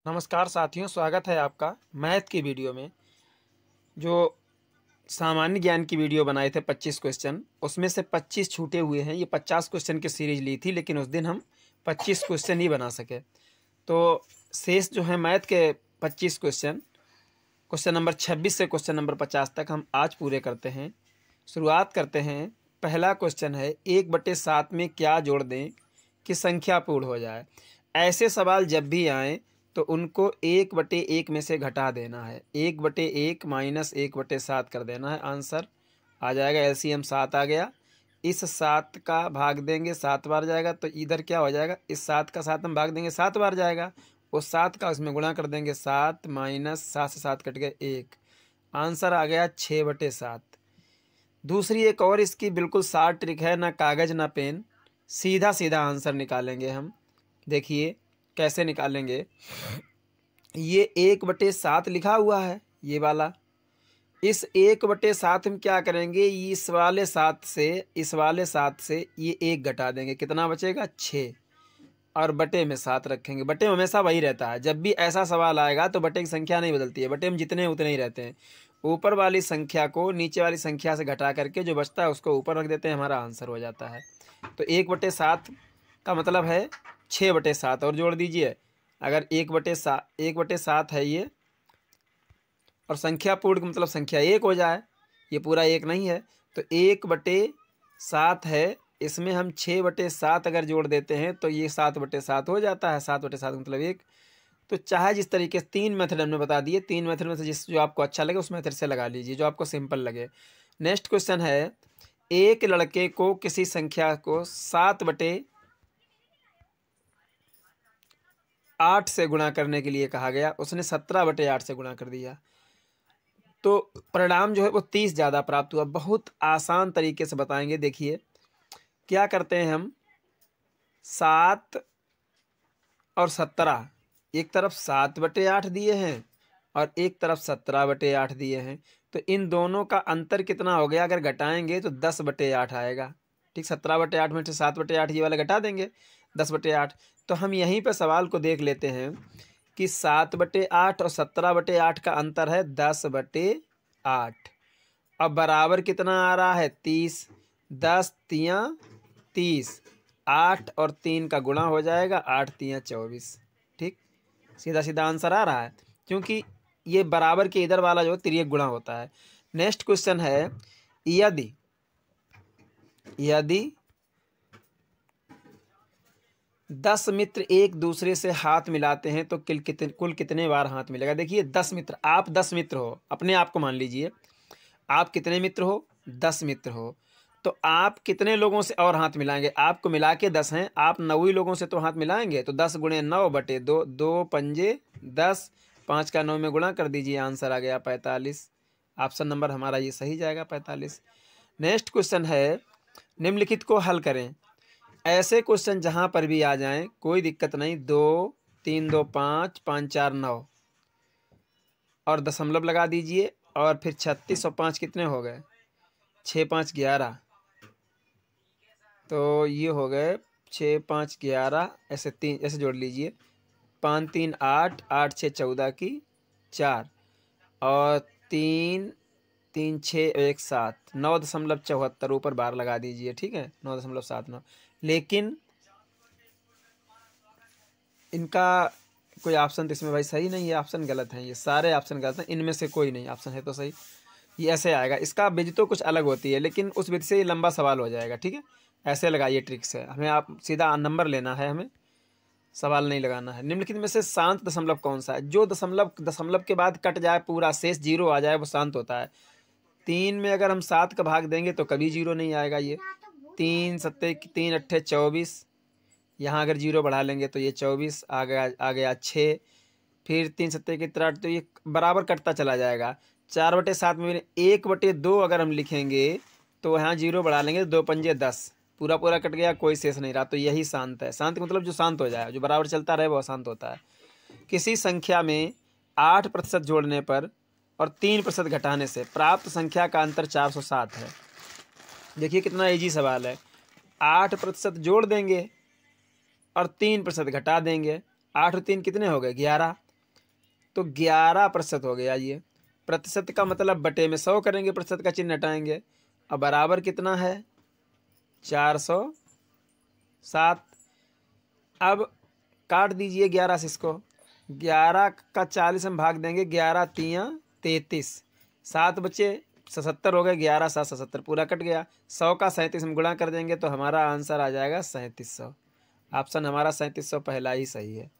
नमस्कार साथियों, स्वागत है आपका मैथ की वीडियो में। जो सामान्य ज्ञान की वीडियो बनाए थे 25 क्वेश्चन, उसमें से 25 छूटे हुए हैं। ये 50 क्वेश्चन की सीरीज ली थी, लेकिन उस दिन हम 25 क्वेश्चन ही बना सके। तो शेष जो है मैथ के 25 क्वेश्चन, क्वेश्चन नंबर 26 से क्वेश्चन नंबर 50 तक हम आज पूरे करते हैं। शुरुआत करते हैं। पहला क्वेश्चन है 1/7 में क्या जोड़ दें कि संख्या पूर्ण हो जाए। ऐसे सवाल जब भी आएँ तो उनको 1/1 में से घटा देना है। 1/1 माइनस 1/7 कर देना है। आंसर आ जाएगा, एलसीएम 7 आ गया। इस 7 का भाग देंगे, 7 बार जाएगा, तो इधर क्या हो जाएगा, इस 7 का 7 हम भाग देंगे, 7 बार जाएगा। उस 7 का उसमें गुणा कर देंगे, 7 माइनस 7 से 7 कट गए 1। आंसर आ गया 6/7। दूसरी एक और इसकी बिल्कुल शार्ट ट्रिक है, ना कागज़ ना पेन, सीधा सीधा आंसर निकालेंगे हम। देखिए कैसे निकालेंगे। ये 1/7 लिखा हुआ है, ये वाला। इस 1/7 हम क्या करेंगे, इस वाले 7 से ये 1 घटा देंगे। कितना बचेगा, 6। और बटे में 7 रखेंगे। बटे में हमेशा वही रहता है। जब भी ऐसा सवाल आएगा तो बटे की संख्या नहीं बदलती है, बटे में जितने उतने ही रहते हैं। ऊपर वाली संख्या को नीचे वाली संख्या से घटा करके जो बचता है उसको ऊपर रख देते हैं, हमारा आंसर हो जाता है। तो 1/7 का मतलब है 6/7 और जोड़ दीजिए। अगर 1/7 है ये, और संख्या पूर्ण का मतलब संख्या 1 हो जाए, ये पूरा 1 नहीं है, तो 1/7 है, इसमें हम 6/7 अगर जोड़ देते हैं तो ये 7/7 हो जाता है। 7/7 मतलब 1। तो चाहे जिस तरीके से 3 मेथड हमने बता दिए, 3 मेथड में से जो आपको अच्छा लगे उस मेथड से लगा लीजिए, जो आपको सिंपल लगे। नेक्स्ट क्वेश्चन है, एक लड़के को किसी संख्या को 7/8 से गुणा करने के लिए कहा गया। उसने 17/8 से गुणा कर दिया, तो परिणाम जो है वो 30 ज़्यादा प्राप्त हुआ। बहुत आसान तरीके से बताएंगे। देखिए क्या करते हैं हम, 7 और 17, एक तरफ 7/8 दिए हैं और एक तरफ 17/8 दिए हैं। तो इन दोनों का अंतर कितना हो गया, अगर घटाएंगे तो 10/8 आएगा। ठीक, 17/8 में से 7/8 ये वाला घटा देंगे, 10/8। तो हम यहीं पर सवाल को देख लेते हैं कि 7/8 और 17/8 का अंतर है 10/8। अब बराबर कितना आ रहा है, 30। 10 तियाँ 30, 8 और 3 का गुणा हो जाएगा, 8 तियाँ 24। ठीक, सीधा सीधा आंसर आ रहा है, क्योंकि ये बराबर के इधर वाला जो तिर्यक गुणा होता है। नेक्स्ट क्वेश्चन है, यदि 10 मित्र एक दूसरे से हाथ मिलाते हैं तो कुल कितने बार हाथ मिलेगा। देखिए 10 मित्र, आप 10 मित्र हो, अपने आप को मान लीजिए। आप कितने मित्र हो, 10 मित्र हो। तो आप कितने लोगों से और हाथ मिलाएंगे, आपको मिला के 10 हैं, आप 9 ही लोगों से तो हाथ मिलाएंगे। तो 10 गुणे 9/2, 2 पंजे 10, 5 का 9 में गुणा कर दीजिए, आंसर आ गया 45। ऑप्शन नंबर हमारा ये सही जाएगा, 45। नेक्स्ट क्वेश्चन है, निम्नलिखित को हल करें। ऐसे क्वेश्चन जहां पर भी आ जाएं कोई दिक्कत नहीं। 2 3 2 5 5 4 9 और दशमलव लगा दीजिए, और फिर 36 और 5 कितने हो गए, 6 5 11। तो ये हो गए 6 5 11, ऐसे 3 ऐसे जोड़ लीजिए। 5 3 8, 8 6 14 की 4, और 3 3 6 1 7, 9.74 ऊपर बार लगा दीजिए। ठीक है, 9.79। लेकिन इनका कोई ऑप्शन तो इसमें भाई सही नहीं है, ऑप्शन गलत हैं, ये सारे ऑप्शन गलत हैं, इनमें से कोई नहीं ऑप्शन है तो सही। ये ऐसे आएगा, इसका विधि तो कुछ अलग होती है, लेकिन उस विधि से ये लंबा सवाल हो जाएगा। ठीक है, ऐसे लगाइए ट्रिक से, हमें आप सीधा नंबर लेना है, हमें सवाल नहीं लगाना है। निम्नलिखित में से शांत दशमलव कौन सा है। जो दशमलव के बाद कट जाए, पूरा शेष 0 आ जाए, वो शांत होता है। 3 में अगर हम 7 का भाग देंगे तो कभी 0 नहीं आएगा। ये 3 सत्ते 3 अट्ठे 24, यहाँ अगर 0 बढ़ा लेंगे तो ये 24 आ गया 6। फिर 3 सत्ते की 63, तो ये बराबर कटता चला जाएगा। 4/7 में 1/2 अगर हम लिखेंगे तो यहाँ 0 बढ़ा लेंगे, 2 पंजे 10, पूरा पूरा कट गया, कोई शेष नहीं रहा। तो यही शांत है। शांत मतलब जो शांत हो जाए, जो बराबर चलता रहे, वो अशांत होता है। किसी संख्या में 8% जोड़ने पर और 3% घटाने से प्राप्त संख्या का अंतर 407 है। देखिए कितना इजी सवाल है। 8% जोड़ देंगे और 3% घटा देंगे। 8 और 3 कितने हो गए, 11। तो 11% हो गया। ये प्रतिशत का मतलब बटे में 100 करेंगे, प्रतिशत का चिन्ह हटाएंगे, अब बराबर कितना है 407। अब काट दीजिए 11 से इसको, 11 का 40 हम भाग देंगे, 11 तियाँ 33, 7 बचे 77 हो गए, 11 7 77 पूरा कट गया। 100 का 37 हम गुणा कर देंगे तो हमारा आंसर आ जाएगा 3700। ऑप्शन हमारा 3700 पहला ही सही है।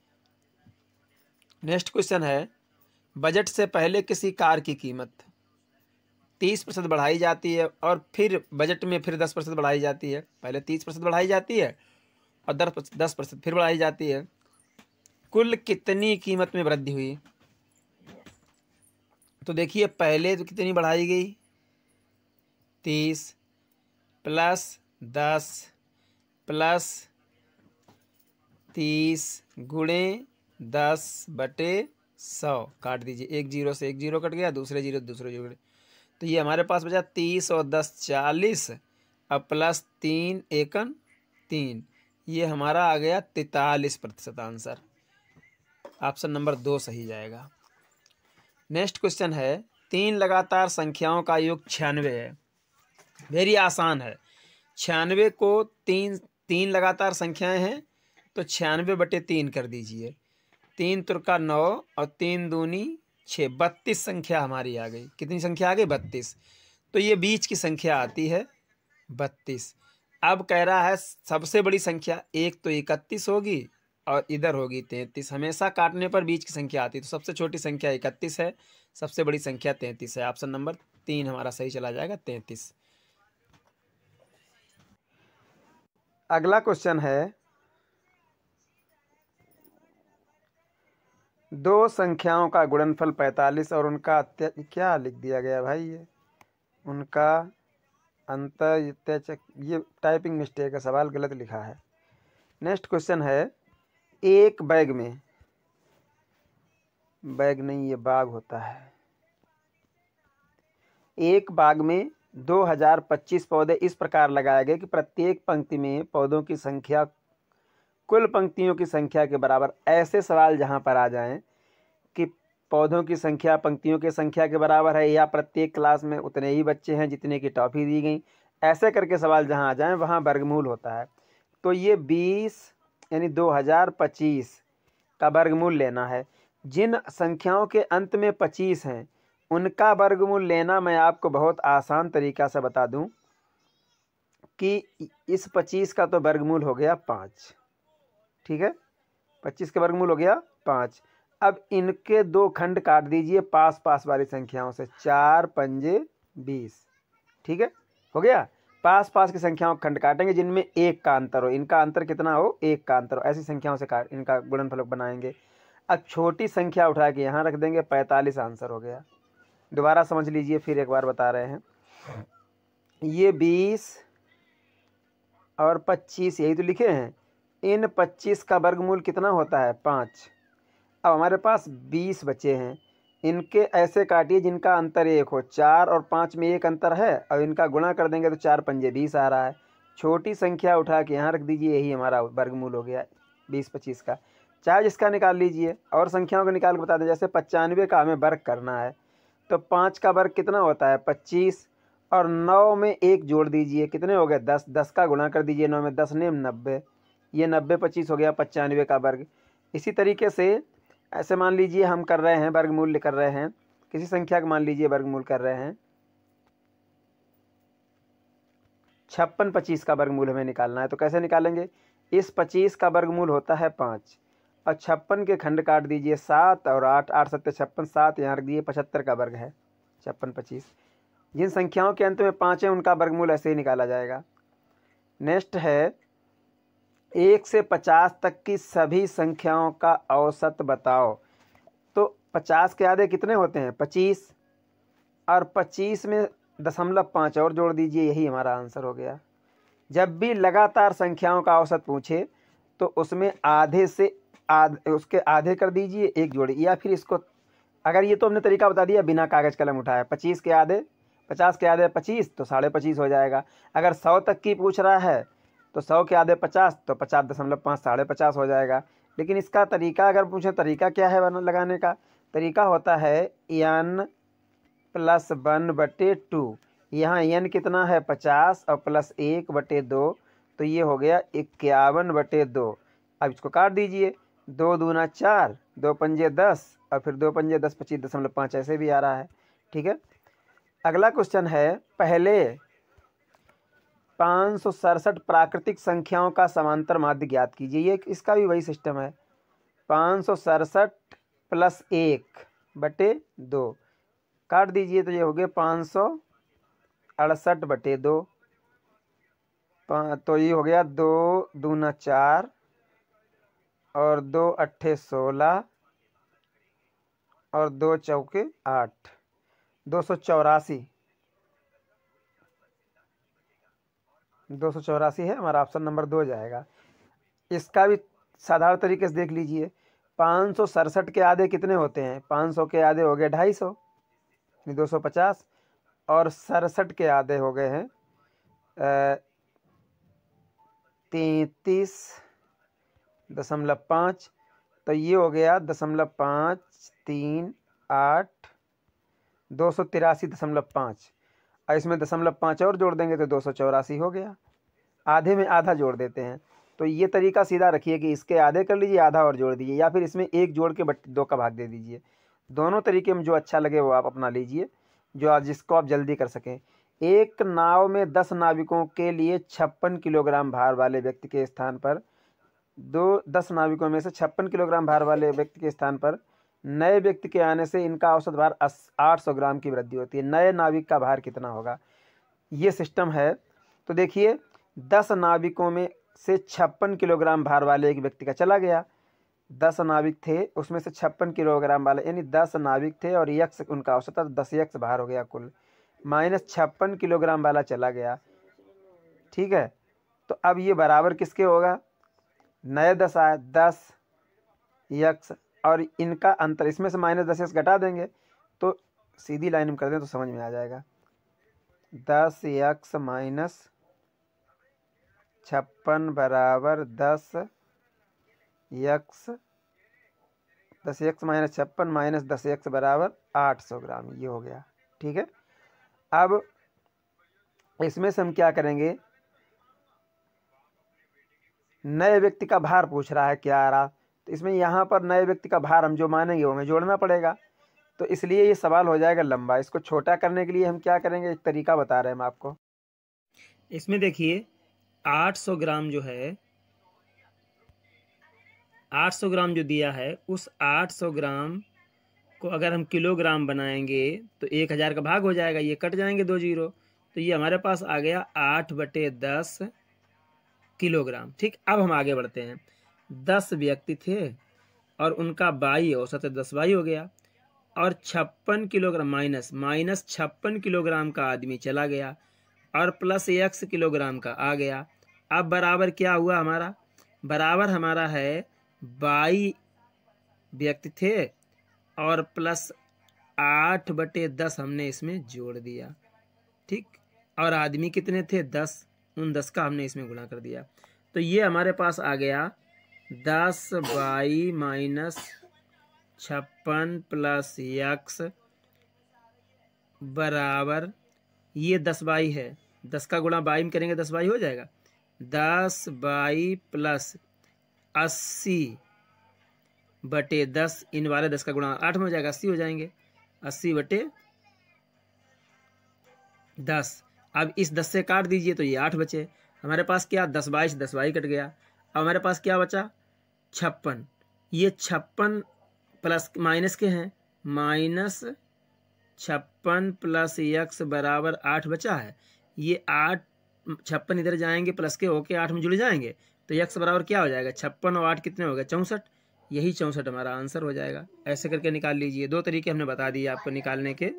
नेक्स्ट क्वेश्चन है, बजट से पहले किसी कार की कीमत 30% बढ़ाई जाती है और फिर बजट में फिर 10% बढ़ाई जाती है। पहले 30% बढ़ाई जाती है और 10% फिर बढ़ाई जाती है। कुल कितनी कीमत में वृद्धि हुई? तो देखिए पहले तो कितनी बढ़ाई गई 30 प्लस 10 प्लस 30 गुणे 10 बटे 100, काट दीजिए, एक जीरो से एक जीरो कट गया, दूसरे जीरो दूसरे जीरो, तो ये हमारे पास बचा 30 और 10 40, अब प्लस 3 एकन 3, ये हमारा आ गया 43% आंसर। ऑप्शन नंबर 2 सही जाएगा। नेक्स्ट क्वेश्चन है, 3 लगातार संख्याओं का योग 96 है। वेरी आसान है। 96 को 3 लगातार संख्याएं हैं तो 96 बटे 3 कर दीजिए, 3 तुरका 9 और 3 दूनी 6, 32 संख्या हमारी आ गई। कितनी संख्या आ गई 32। तो ये बीच की संख्या आती है 32। अब कह रहा है सबसे बड़ी संख्या, एक तो 31 होगी और इधर होगी 33। हमेशा काटने पर बीच की संख्या आती है, तो सबसे छोटी संख्या 31 है, सबसे बड़ी संख्या 33 है। ऑप्शन नंबर 3 हमारा सही चला जाएगा 33। अगला क्वेश्चन है, दो संख्याओं का गुणनफल 45 और उनका क्या लिख दिया गया भाई, ये उनका अंतर, ये टाइपिंग मिस्टेक है, सवाल गलत लिखा है। नेक्स्ट क्वेश्चन है, एक बैग में, बैग नहीं ये बाग होता है, एक बाग में 2025 पौधे इस प्रकार लगाए गए कि प्रत्येक पंक्ति में पौधों की संख्या कुल पंक्तियों की संख्या के बराबर। ऐसे सवाल जहां पर आ जाएं कि पौधों की संख्या पंक्तियों की संख्या के बराबर है या प्रत्येक क्लास में उतने ही बच्चे हैं जितने की टॉफी दी गई, ऐसे करके सवाल जहां आ जाएं वहां वर्गमूल होता है। तो ये 20 यानी 2025 का वर्गमूल लेना है। जिन संख्याओं के अंत में 25 हैं उनका वर्गमूल लेना मैं आपको बहुत आसान तरीका से बता दूं कि इस 25 का तो वर्गमूल हो गया 5, ठीक है, 25 का वर्गमूल हो गया 5। अब इनके दो खंड काट दीजिए पास पास वाली संख्याओं से, 4 पंजे 20, ठीक है, हो गया। पास पास की संख्याओं का खंड काटेंगे जिनमें एक का अंतर हो, इनका अंतर कितना हो, एक का अंतर हो, ऐसी संख्याओं से इनका गुणनफल बनाएंगे। अब छोटी संख्या उठा के यहाँ रख देंगे, 45 आंसर हो गया। दोबारा समझ लीजिए, फिर एक बार बता रहे हैं, ये 20 और 25 यही तो लिखे हैं, इन 25 का वर्गमूल कितना होता है 5। अब हमारे पास 20 बचे हैं, इनके ऐसे काटिए जिनका अंतर 1 हो, 4 और 5 में एक अंतर है, अब इनका गुणा कर देंगे तो 4 पंजे 20 आ रहा है। छोटी संख्या उठा के यहाँ रख दीजिए, यही हमारा वर्गमूल हो गया 20-25 का। चाहे जिसका निकाल लीजिए और संख्याओं को निकाल के बता दें। जैसे 95 का हमें वर्ग करना है तो 5 का वर्ग कितना होता है 25, और 9 में 1 जोड़ दीजिए, कितने हो गए 10, 10 का गुणा कर दीजिए 9 में, 10 ने 90, ये 90 25 हो गया 95 का वर्ग। इसी तरीके से ऐसे मान लीजिए हम कर रहे हैं वर्गमूल कर रहे हैं, किसी संख्या का मान लीजिए वर्गमूल कर रहे हैं, 56 25 का वर्गमूल हमें निकालना है। तो कैसे निकालेंगे, इस 25 का वर्गमूल होता है 5 और 56 के खंड काट दीजिए 7 और 8, 8 7 56, 7 यहाँ रख दिए, 75 का वर्ग है 56 25। जिन संख्याओं के अंत में 5 है उनका वर्गमूल ऐसे ही निकाला जाएगा। नेक्स्ट है, 1 से 50 तक की सभी संख्याओं का औसत बताओ। तो 50 के आधे कितने होते हैं 25, और 25 में 0.5 और जोड़ दीजिए, यही हमारा आंसर हो गया। जब भी लगातार संख्याओं का औसत पूछे तो उसमें आधे से उसके आधे कर दीजिए, एक जोड़िए, या फिर इसको, अगर ये तो हमने तरीका बता दिया बिना कागज कलम उठाए, 25 के आधे 50 के आधे 25 तो 25.5 हो जाएगा। अगर 100 तक की पूछ रहा है तो 100 के आधे 50 तो 50.5 50.5 हो जाएगा। लेकिन इसका तरीका अगर पूछे, तरीका क्या है लगाने का, तरीका होता है n + 1/2। यहाँ n कितना है 50 और +1/2, तो ये हो गया 51/2। अब इसको काट दीजिए, 2 दूना 4, 2 पंजे 10 और फिर 2 पंजे 10, 25.5 ऐसे भी आ रहा है। ठीक है, अगला क्वेश्चन है, पहले 567 प्राकृतिक संख्याओं का समांतर माध्य ज्ञात कीजिए। ये इसका भी वही सिस्टम है, 567 + 1/2, काट दीजिए तो ये हो गया 568/2। तो ये हो गया 2 दूना 4 और 2 अट्ठे 16 और 2 चौके 8, 284। 284 है हमारा, ऑप्शन नंबर 2 जाएगा। इसका भी साधारण तरीके से देख लीजिए, 567 के आधे कितने होते हैं, 500 के आधे हो गए 250, 250, और 67 के आधे हो गए हैं 33.5, तो ये हो गया 0.538, 283.5, और इसमें 0.5 और जोड़ देंगे तो 284 हो गया। आधे में आधा जोड़ देते हैं, तो ये तरीका सीधा रखिए कि इसके आधे कर लीजिए, आधा और जोड़ दीजिए, या फिर इसमें 1 जोड़ के 2 का भाग दे दीजिए। दोनों तरीके में जो अच्छा लगे वो आप अपना लीजिए, जो आप जिसको आप जल्दी कर सकें। एक नाव में 10 नाविकों के लिए 56 किलोग्राम भार वाले व्यक्ति के स्थान पर 10 नाविकों में से 56 किलोग्राम भार वाले व्यक्ति के स्थान पर नए व्यक्ति के आने से इनका औसत भार 800 ग्राम की वृद्धि होती है। नए नाविक का भार कितना होगा, ये सिस्टम है। तो देखिए, 10 नाविकों में से 56 किलोग्राम भार वाले एक व्यक्ति का चला गया। 10 नाविक थे, उसमें से 56 किलोग्राम वाले, यानी 10 नाविक थे और यक्स उनका औसत था, 10 यक्स भार हो गया कुल, माइनस 56 किलोग्राम वाला चला गया। ठीक है, तो अब ये बराबर किसके होगा, नए 10 आए, 10 यक्स और इनका अंतर, इसमें से माइनस 10 यक्स घटा देंगे तो सीधी लाइन में कर दें तो समझ में आ जाएगा। 10 यक्स माइनस 56 बराबर 10 x, 10 x minus 56 minus 10 x बराबर 800 ग्राम, ये हो गया। ठीक है, अब इसमें से हम क्या करेंगे, नए व्यक्ति का भार पूछ रहा है क्या आ रहा, तो इसमें यहाँ पर नए व्यक्ति का भार हम जो मानेंगे वो हमें जोड़ना पड़ेगा, तो इसलिए ये सवाल हो जाएगा लंबा। इसको छोटा करने के लिए हम क्या करेंगे, एक तरीका बता रहे हैं हम आपको। इसमें देखिए 800 ग्राम जो है, 800 ग्राम जो दिया है, उस 800 ग्राम को अगर हम किलोग्राम बनाएंगे तो 1000 का भाग हो जाएगा, ये कट जाएंगे 2 जीरो, तो ये हमारे पास आ गया 8/10 किलोग्राम। ठीक, अब हम आगे बढ़ते हैं। 10 व्यक्ति थे और उनका बाई औसत 10 बाई हो गया, और 56 किलोग्राम माइनस 56 किलोग्राम का आदमी चला गया और प्लस x किलोग्राम का आ गया। अब बराबर क्या हुआ हमारा, बराबर हमारा है 22 व्यक्ति थे और प्लस 8/10 हमने इसमें जोड़ दिया। ठीक, और आदमी कितने थे 10, उन 10 का हमने इसमें गुणा कर दिया, तो ये हमारे पास आ गया 10 बाई माइनस 56 प्लस x बराबर, ये 10 बाई है, 10 का गुणा बाई में करेंगे 10 बाई हो जाएगा, 10 बाई प्लस 80/10, इन वाले 10 का गुणा 8 में हो जाएगा, 80 हो जाएंगे, 80/10। अब इस 10 से काट दीजिए तो ये 8 बचे, हमारे पास क्या 10 बाई से 10 बाई कट गया, अब हमारे पास क्या बचा 56, ये 56 प्लस माइनस के हैं, माइनस 56 प्लस x बराबर 8 बचा है, ये 8 56 इधर जाएंगे प्लस के होके 8 में जुड़ जाएंगे, तो x बराबर क्या हो जाएगा 56 और 8 कितने हो गए 64, यही 64 हमारा आंसर हो जाएगा। ऐसे करके निकाल लीजिए, 2 तरीके हमने बता दिए आपको निकालने के।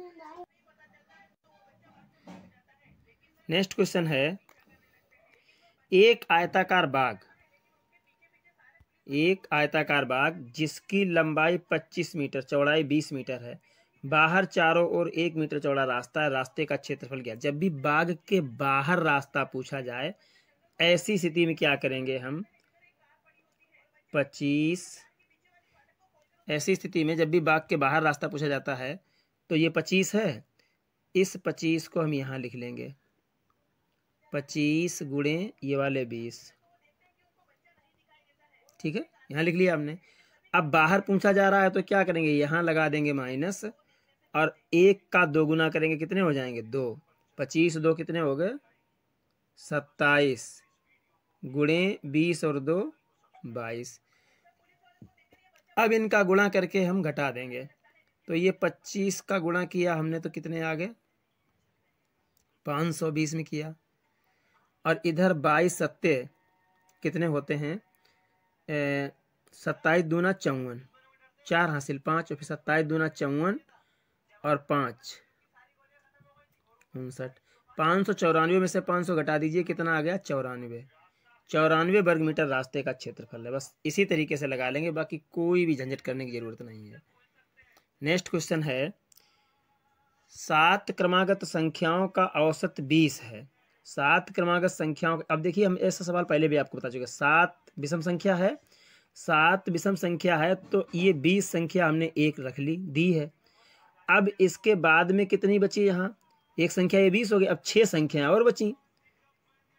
नेक्स्ट क्वेश्चन है, एक आयताकार बाग जिसकी लंबाई 25 मीटर, चौड़ाई 20 मीटर है, बाहर चारों ओर 1 मीटर चौड़ा रास्ता है, रास्ते का क्षेत्रफल क्या। जब भी बाग के बाहर रास्ता पूछा जाए, ऐसी स्थिति में क्या करेंगे हम, 25 ऐसी स्थिति में जब भी बाग के बाहर रास्ता पूछा जाता है तो ये 25 है, इस 25 को हम यहाँ लिख लेंगे 25 गुणे ये वाले 20। ठीक है, यहाँ लिख लिया हमने। अब बाहर पूछा जा रहा है तो क्या करेंगे, यहाँ लगा देंगे माइनस और 1 का 2 गुना करेंगे, कितने हो जाएंगे 2। 25 2 कितने हो गए 27 गुणे 20 और 2 22। अब इनका गुणा करके हम घटा देंगे तो ये 25 का गुणा किया हमने तो कितने आ गए 520 में किया। और इधर 22 सत्ते कितने होते हैं 27 दूना 54, 4 हासिल 5 और फिर 27 दूना 54 और 5 59। 594 में से 500 घटा दीजिए, कितना आ गया 94। 94 वर्ग मीटर रास्ते का क्षेत्रफल है। बस इसी तरीके से लगा लेंगे, बाकी कोई भी झंझट करने की जरूरत नहीं है। नेक्स्ट क्वेश्चन है 7 क्रमागत संख्याओं का औसत 20 है। 7 क्रमागत संख्याओं, अब देखिए हम ऐसा सवाल पहले भी आपको बता चुके, 7 विषम संख्या है, 7 विषम संख्या है तो ये 20 संख्या हमने एक रख ली दी है। अब इसके बाद में कितनी बची, यहाँ एक संख्या ये 20 हो गई, अब 6 संख्याएं और बची।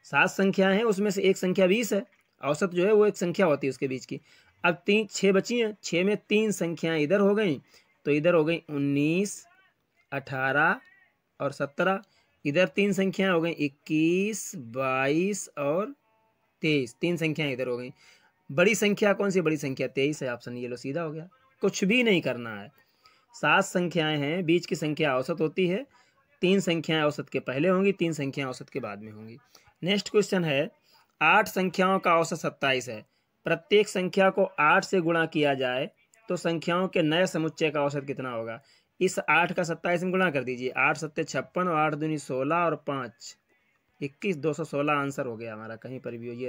7 संख्याएं हैं उसमें से एक संख्या 20 है, औसत जो है वो एक संख्या होती है उसके बीच की। अब 6 बची हैं, 6 में 3 संख्याएं इधर हो गई तो इधर हो गई 19 18 और 17। इधर 3 संख्याएं हो गई 21 22 और 23, 3 संख्याएं इधर हो गई। बड़ी संख्या कौन सी, बड़ी संख्या 23 है, ऑप्शन ये लो सीधा हो गया। कुछ भी नहीं करना है, 7 संख्याएं हैं, बीच की संख्या औसत होती है, 3 संख्याएं औसत के पहले होंगी, 3 संख्याएं औसत के बाद में होंगी। नेक्स्ट क्वेश्चन है 8 संख्याओं का औसत 27 है, प्रत्येक संख्या को 8 से गुणा किया जाए तो संख्याओं के नए समुच्चय का औसत कितना होगा। इस 8 का 27 में गुणा कर दीजिए, 8 सत्ते 56 और 8 दूनी 16 और 5 21, 216 आंसर हो गया हमारा, कहीं पर भी हो ये